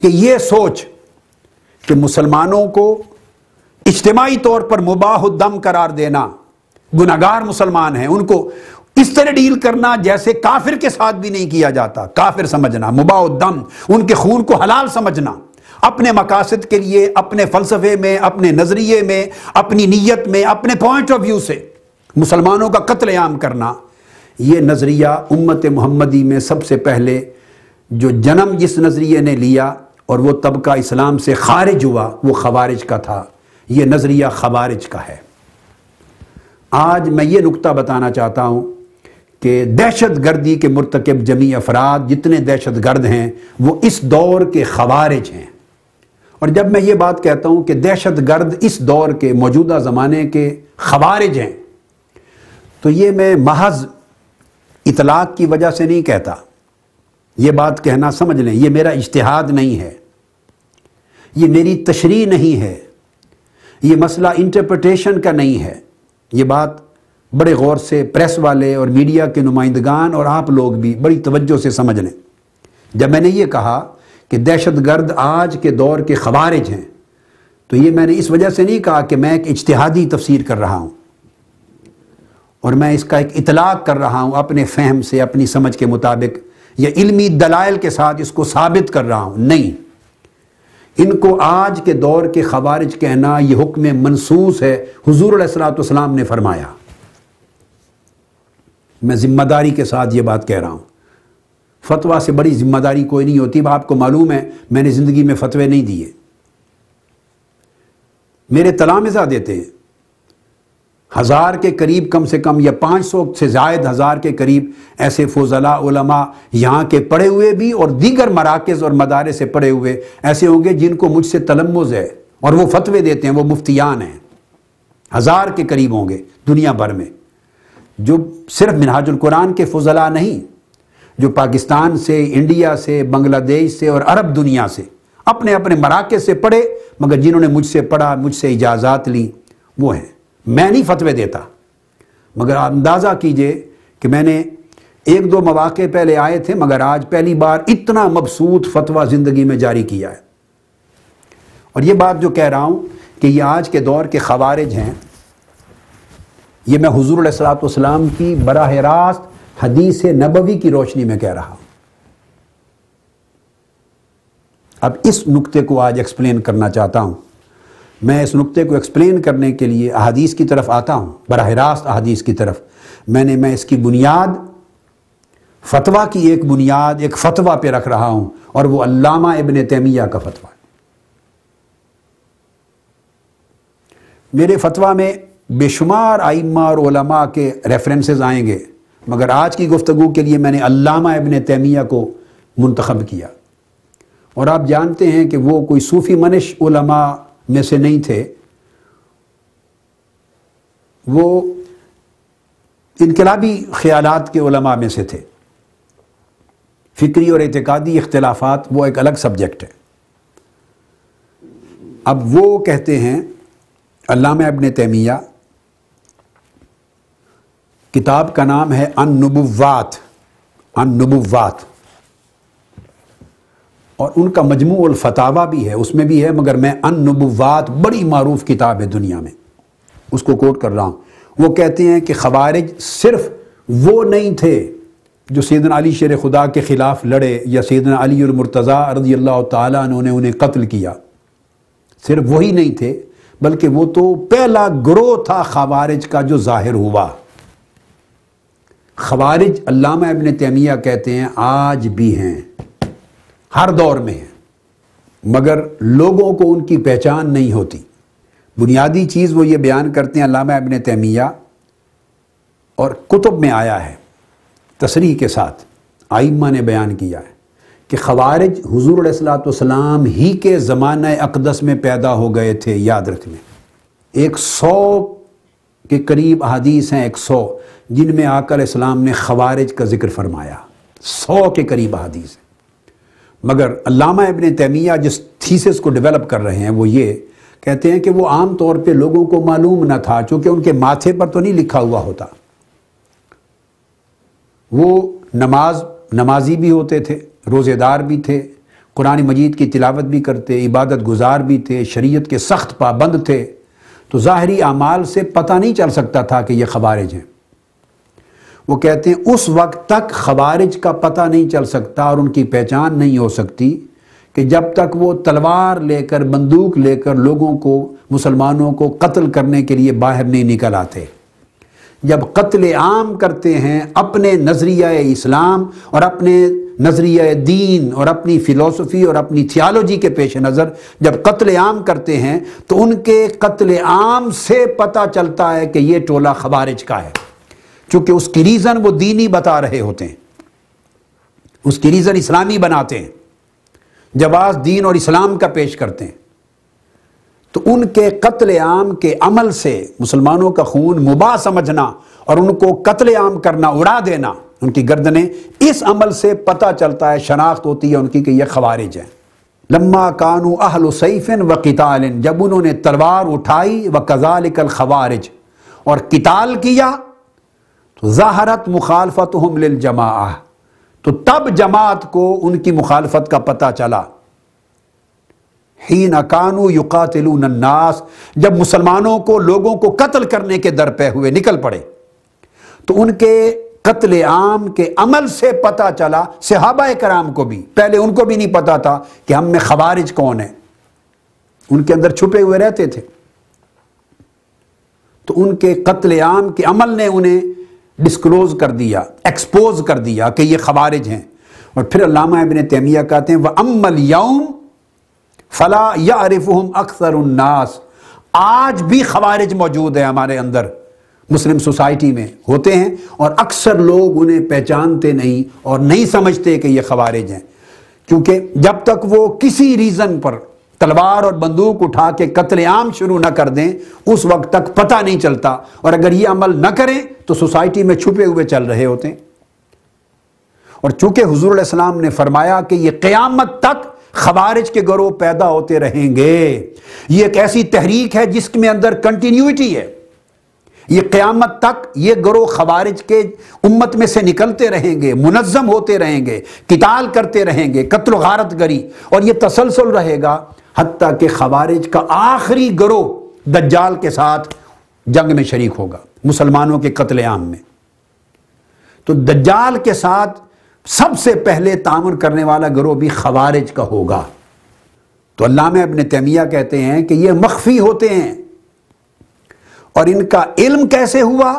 کہ یہ سوچ کہ مسلمانوں کو اجتماعی طور پر مباح الدم قرار دینا، گناہگار مسلمان ہیں ان کو اس طرح ڈیل کرنا جیسے کافر کے ساتھ بھی نہیں کیا جاتا، کافر سمجھنا، مباح الدم، ان کے خون کو حلال سمجھنا، اپنے مقاصد کے لیے، اپنے فلسفے میں، اپنے نظریے میں، اپنی نیت میں، اپنے پوائنٹ آف ویو سے مسلمانوں کا قتل عام کرنا، یہ نظریہ امت محمدی میں سب سے پہلے جو جنم جس نظریے نے لیا اور وہ طبقہ اسلام سے خارج ہوا وہ خوارج کا تھا۔ یہ نظریہ خوارج کا ہے۔ آج میں یہ نکتہ بتانا چاہتا ہوں کہ دہشت گردی کے مرتکب جمیع افراد جتنے دہشت گرد ہیں وہ اس دور کے خوارج ہیں۔ اور جب میں یہ بات کہتا ہوں کہ دہشت گرد اس دور کے موجودہ زمانے کے خوارج ہیں تو یہ میں محض اطلاق کی وجہ سے نہیں کہتا، یہ بات کہنا سمجھ لیں، یہ میرا اجتہاد نہیں ہے، یہ میری تشریح نہیں ہے، یہ مسئلہ انٹرپریٹیشن کا نہیں ہے۔ یہ بات بڑے غور سے پریس والے اور میڈیا کے نمائندگان اور آپ لوگ بھی بڑی توجہ سے سمجھ لیں۔ جب میں نے یہ کہا کہ دہشت گرد آج کے دور کے خوارج ہیں تو یہ میں نے اس وجہ سے نہیں کہا کہ میں ایک اجتہادی تفسیر کر رہا ہوں اور میں اس کا ایک اطلاق کر رہا ہوں اپنے فہم سے، اپنی سمجھ کے مطابق یا علمی دلائل کے ساتھ اس کو ثابت کر رہا ہوں، نہیں۔ ان کو آج کے دور کے خوارج کہنا یہ حکم منصوص ہے، حضور علیہ السلام نے فرمایا۔ میں ذمہ داری کے ساتھ یہ بات کہہ رہا ہوں، فتویٰ سے بڑی ذمہ داری کوئی نہیں ہوتی۔ آپ کو معلوم ہے میں نے زندگی میں فتوے نہیں دیے، میرے تلامذہ دیتے ہیں، 1000 کے قریب کم سے کم یا 500 سے زائد 1000 کے قریب ایسے فضلاء علماء یہاں کے پڑھے ہوئے بھی اور دیگر مراکز اور مدارس سے پڑھے ہوئے ایسے ہوں گے جن کو مجھ سے تلمذ ہے اور وہ فتوے دیتے ہیں، وہ مفتیان ہیں، 1000 کے قریب ہوں گے دنیا بھر میں، جو صرف منہاج القرآن کے فضلاء نہیں، جو پاکستان سے، انڈیا سے، بنگلہ دیش سے اور عرب دنیا سے اپنے اپنے مراکز سے پڑھے مگر جنہوں نے مجھ سے پڑھا، مجھ سے اجازات لی، وہ ہیں۔ میں نہیں فتوے دیتا، مگر آپ اندازہ کیجئے کہ میں نے 1-2 مواقع پہلے آئے تھے مگر آج پہلی بار اتنا مبسوط فتویٰ زندگی میں جاری کیا ہے۔ اور یہ بات جو کہہ رہا ہوں کہ یہ آج کے دور کے خوارج ہیں، یہ میں حضور علیہ السلام کی براہ راست حدیث نبوی کی روشنی میں کہہ رہا ہوں۔ اب اس نکتے کو آج ایکسپلین کرنا چاہتا ہوں۔ میں اس نکتے کو ایکسپلین کرنے کے لیے احادیث کی طرف آتا ہوں، براہ راست احادیث کی طرف۔ میں اس کی بنیاد فتویٰ کی ایک بنیاد ایک فتویٰ پہ رکھ رہا ہوں اور وہ علامہ ابن تیمیہ کا فتویٰ ہے۔ میرے فتویٰ میں بے شمار ائمہ اور علماء کے ریفرنسز آئیں گے مگر آج کی گفتگو کے لیے میں نے علامہ ابن تیمیہ کو منتخب کیا۔ اور آپ جانتے ہیں کہ وہ کوئی صوفی منش علماء میں سے نہیں تھے، وہ انقلابی خیالات کے علماء میں سے تھے۔ فکری اور اعتقادی اختلافات وہ ایک الگ سبجیکٹ ہے۔ اب وہ کہتے ہیں علامہ ابن تیمیہ، کتاب کا نام ہے النبوات، اور ان کا مجموع الفتاوی بھی ہے، اس میں بھی ہے مگر میں النبوات بڑی معروف کتاب ہے دنیا میں، اس کو کوٹ کر رہا ہوں۔ وہ کہتے ہیں کہ خوارج صرف وہ نہیں تھے جو سیدنا علی شیر خدا کے خلاف لڑے یا سیدنا علی المرتضیٰ رضی اللہ تعالیٰ عنہ نے انہیں قتل کیا، صرف وہی نہیں تھے بلکہ وہ تو پہلا گروہ تھا خوارج کا جو ظاہر ہوا۔ خوارج علامہ ابن تیمیہ کہتے ہیں آج بھی ہیں، ہر دور میں ہیں، مگر لوگوں کو ان کی پہچان نہیں ہوتی۔ بنیادی چیز وہ یہ بیان کرتے ہیں علامہ ابن تیمیہ، اور کتب میں آیا ہے تصریح کے ساتھ، ائمہ نے بیان کیا ہے کہ خوارج حضور علیہ السلام ہی کے زمانہ اقدس میں پیدا ہو گئے تھے۔ یاد رکھنے 100 کے قریب احادیث ہیں، 100 جن میں آقا علیہ السلام نے خوارج کا ذکر فرمایا، 100 کے قریب احادیث ہیں۔ مگر علامہ ابن تیمیہ جس تھیسس کو ڈیولپ کر رہے ہیں وہ یہ کہتے ہیں کہ وہ عام طور پہ لوگوں کو معلوم نہ تھا، چونکہ ان کے ماتھے پر تو نہیں لکھا ہوا ہوتا۔ وہ نمازی بھی ہوتے تھے، روزے دار بھی تھے، قرآن مجید کی تلاوت بھی کرتے، عبادت گزار بھی تھے، شریعت کے سخت پابند تھے، تو ظاہری اعمال سے پتہ نہیں چل سکتا تھا کہ یہ خوارج ہیں۔ وہ کہتے ہیں اس وقت تک خوارج کا پتہ نہیں چل سکتا اور ان کی پہچان نہیں ہو سکتی کہ جب تک وہ تلوار لے کر، بندوق لے کر لوگوں کو، مسلمانوں کو قتل کرنے کے لیے باہر نہیں نکل آتے۔ جب قتل عام کرتے ہیں اپنے نظریہ اسلام اور اپنے نظریہ دین اور اپنی فلسفی اور اپنی تھیالوجی کے پیش نظر جب قتل عام کرتے ہیں تو ان کے قتل عام سے پتہ چلتا ہے کہ یہ ٹولہ خوارج کا ہے، چونکہ اس کی ریزن وہ دینی بتا رہے ہوتے ہیں، اس کی ریزن اسلامی بناتے ہیں، جواز دین اور اسلام کا پیش کرتے ہیں۔ تو ان کے قتل عام کے عمل سے مسلمانوں کا خون مباح سمجھنا اور ان کو قتل عام کرنا، اڑا دینا ان کی گردنیں، اس عمل سے پتہ چلتا ہے، شناخت ہوتی ہے ان کی کہ یہ خوارج ہیں۔ لما کانوا اہل سیف و قتال، جب انہوں نے تلوار اٹھائی، وکذالک الخوارج، اور قتال کیا، تو ظاہرت مخالفتہم للجماعہ، تو تب جماعت کو ان کی مخالفت کا پتہ چلا۔ حین کانوا یقاتلون الناس، جب مسلمانوں کو، لوگوں کو قتل کرنے کے در پہ ہوئے نکل پڑے، تو ان کے قتل عام کے عمل سے پتہ چلا صحابہ کرام کو بھی، پہلے ان کو بھی نہیں پتا تھا کہ ہم میں خوارج کون ہیں، ان کے اندر چھپے ہوئے رہتے تھے۔ تو ان کے قتل عام کے عمل نے انہیں ڈسکلوز کر دیا، ایکسپوز کر دیا کہ یہ خوارج ہیں۔ اور پھر علامہ ابن تیمیہ کہتے ہیں وَأَمَّا الْيَوْمِ فَلَا يَعْرِفُهُمْ أَكْثَرُ النَّاسِ، آج بھی خوارج موجود ہیں ہمارے اندر، مسلم سوسائٹی میں ہوتے ہیں، اور اکثر لوگ انہیں پہچانتے نہیں اور نہیں سمجھتے کہ یہ خوارج ہیں، کیونکہ جب تک وہ کسی ریزن پر تلوار اور بندوق اٹھا کے قتل عام شروع نہ کر دیں اس وقت تک پتہ نہیں چلتا، اور اگر یہ عمل نہ کریں تو سوسائٹی میں چھپے ہوئے چل رہے ہوتے ہیں۔ اور چونکہ حضور علیہ السلام نے فرمایا کہ یہ قیامت تک خوارج کے گروہ پیدا ہوتے رہیں گے، یہ ایک ایسی تحریک ہے جس میں اندر کنٹینیوٹی ہے، یہ قیامت تک یہ گروہ خوارج کے امت میں سے نکلتے رہیں گے، منظم ہوتے رہیں گے، قتال کرتے رہیں گے، قتل و غارت گری، اور یہ تسلسل رہے گا حتیٰ کہ خوارج کا آخری گروہ دجال کے ساتھ جنگ میں شریک ہوگا، مسلمانوں کے قتل عام میں۔ تو دجال کے ساتھ سب سے پہلے تعاون کرنے والا گروہ بھی خوارج کا ہوگا۔ تو علامہ ابن تیمیہ کہتے ہیں کہ یہ مخفی ہوتے ہیں، اور ان کا علم کیسے ہوا؟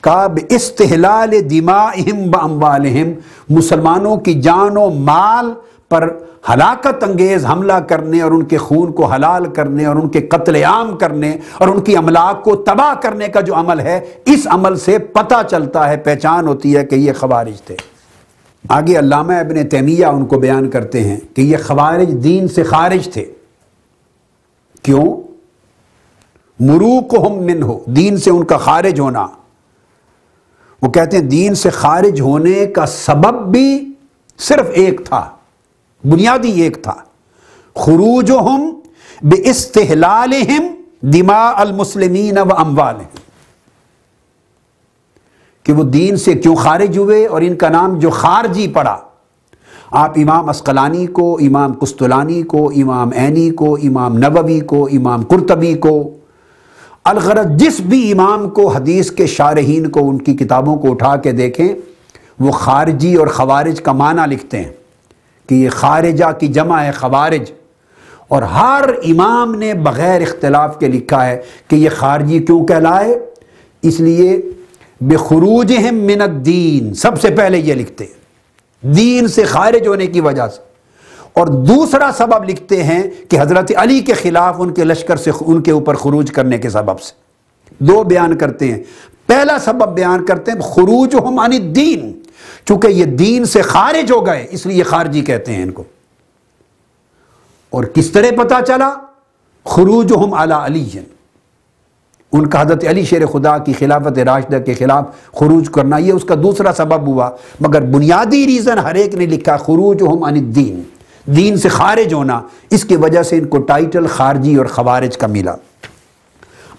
کہ باستحلال دمائہم و اموالہم، مسلمانوں کی جان و مال پر ہلاکت انگیز حملہ کرنے اور ان کے خون کو حلال کرنے اور ان کے قتل عام کرنے اور ان کی املاک کو تباہ کرنے کا جو عمل ہے، اس عمل سے پتہ چلتا ہے، پہچان ہوتی ہے کہ یہ خوارج تھے۔ آگے علامہ ابن تیمیہ ان کو بیان کرتے ہیں کہ یہ خوارج دین سے خارج تھے۔ کیوں؟ مروقہم منہ، دین سے ان کا خارج ہونا۔ وہ کہتے ہیں دین سے خارج ہونے کا سبب بھی صرف ایک تھا، بنیادی ایک تھا، خروجہم باستحلالہم دماء المسلمین و اموالہم، کہ وہ دین سے کیوں خارج ہوئے اور ان کا نام جو خارجی پڑا۔ آپ امام عسقلانی کو، امام قسطلانی کو، امام عینی کو، امام نووی کو، امام قرطبی کو، الغرض جس بھی امام کو، حدیث کے شارحین کو، ان کی کتابوں کو اٹھا کے دیکھیں، وہ خارجی اور خوارج کا معنی لکھتے ہیں کہ یہ خارجہ کی جمع ہے خوارج، اور ہر امام نے بغیر اختلاف کے لکھا ہے کہ یہ خارجی کیوں کہلائے، اس لیے بخروجہم من الدین، سب سے پہلے یہ لکھتے ہیں دین سے خارج ہونے کی وجہ سے، اور دوسرا سبب لکھتے ہیں کہ حضرت علی کے خلاف ان کے لشکر سے ان کے اوپر خروج کرنے کے سبب سے۔ دو بیان کرتے ہیں، پہلا سبب بیان کرتے ہیں خروجہم عن الدین، چونکہ یہ دین سے خارج ہو گئے اس لیے خارجی کہتے ہیں ان کو۔ اور کس طرح پتا چلا؟ خروجہم علی علی، ان کا حضرت علی شیر خدا کی خلافت راشدہ کے خلاف خروج کرنا، یہ اس کا دوسرا سبب ہوا، مگر بنیادی ریزن ہر ایک نے لکھا خروجہم عن الدین، دین سے خارج ہونا، اس کی وجہ سے ان کو ٹائٹل خارجی اور خوارج کا ملا۔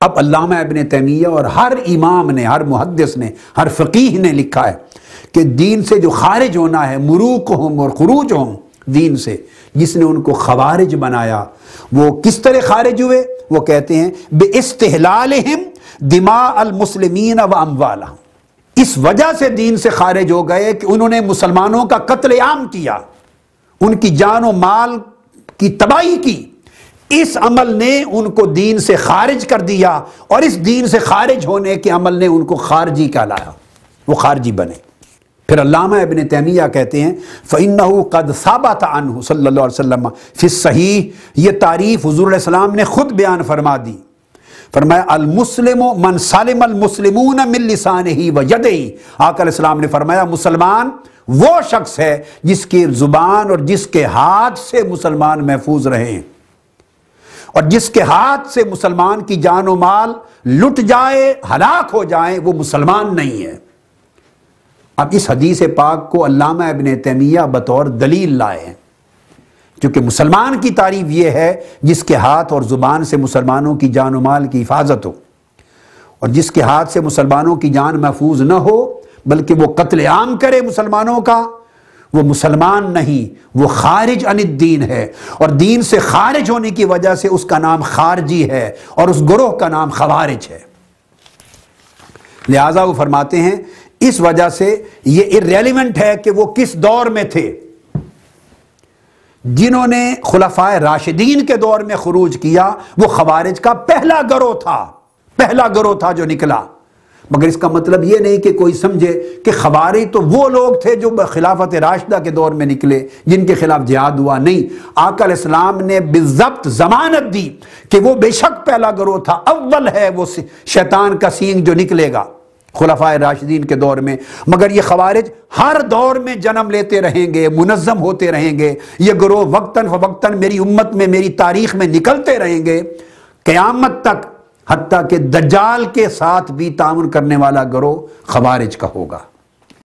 اب علامہ ابن تیمیہ اور ہر امام نے، ہر محدث نے، ہر فقیہ نے لکھا ہے کہ دین سے جو خارج ہونا ہے، مروقہم اور خروجہم دین سے، جس نے ان کو خوارج بنایا۔ وہ کس طرح خارج ہوئے؟ وہ کہتے ہیں بِإِسْتِحْلَالِهِمْ دِمَاءَ الْمُسْلِمِينَ وَأَمْوَالَهُمْ، اس وجہ سے دین سے خارج ہو گئے کہ انہوں نے مسلمانوں کا قتل عام کیا، ان کی جان و مال کی تباہی کی۔ اس عمل نے ان کو دین سے خارج کر دیا، اور اس دین سے خارج ہونے کے عمل نے ان کو خارجی کہلایا، وہ خارجی بنے۔ پھر علامہ ابن تیمیہ کہتے ہیں فَإِنَّهُ قَدْ ثَبَتَ عَنْهُ صلی اللہ علیہ وسلم فی الصحیح، یہ تعریف حضور علیہ السلام نے خود بیان فرما دی۔ فرمایا المسلم من سلم المسلمون من لسانہ ویدہ، آقا علیہ السلام نے فرمایا مسلمان وہ شخص ہے جس کی زبان اور جس کے ہاتھ سے مسلمان محفوظ رہیں، اور جس کے ہاتھ سے مسلمان کی جان و مال لٹ جائے، ہلاک ہو جائیں، وہ مسلمان نہیں ہے۔ اب اس حدیث پاک کو علامہ ابن تیمیہ بطور دلیل لائے ہیں، کیونکہ مسلمان کی تعریف یہ ہے جس کے ہاتھ اور زبان سے مسلمانوں کی جان و مال کی حفاظت ہو، اور جس کے ہاتھ سے مسلمانوں کی جان محفوظ نہ ہو بلکہ وہ قتل عام کرے مسلمانوں کا، وہ مسلمان نہیں، وہ خارج عن الدین ہے، اور دین سے خارج ہونے کی وجہ سے اس کا نام خارجی ہے، اور اس گروہ کا نام خوارج ہے۔ لہٰذا وہ فرماتے ہیں اس وجہ سے یہ irrelevant ہے کہ وہ کس دور میں تھے۔ جنہوں نے خلفائے راشدین کے دور میں خروج کیا وہ خوارج کا پہلا گروہ تھا جو نکلا، مگر اس کا مطلب یہ نہیں کہ کوئی سمجھے کہ خوارج تو وہ لوگ تھے جو خلافت راشدہ کے دور میں نکلے جن کے خلاف جہاد ہوا۔ نہیں، آقا علیہ السلام نے بالضبط ضمانت دی کہ وہ بے شک پہلا گروہ تھا، اول ہے وہ شیطان کا سینگ جو نکلے گا خلفائے راشدین کے دور میں، مگر یہ خوارج ہر دور میں جنم لیتے رہیں گے، منظم ہوتے رہیں گے، یہ گروہ وقتاً فوقتاً میری امت میں، میری تاریخ میں نکلتے رہیں گے قیامت تک، حتیٰ کہ دجال کے ساتھ بھی تعاون کرنے والا گروہ خوارج کا ہوگا۔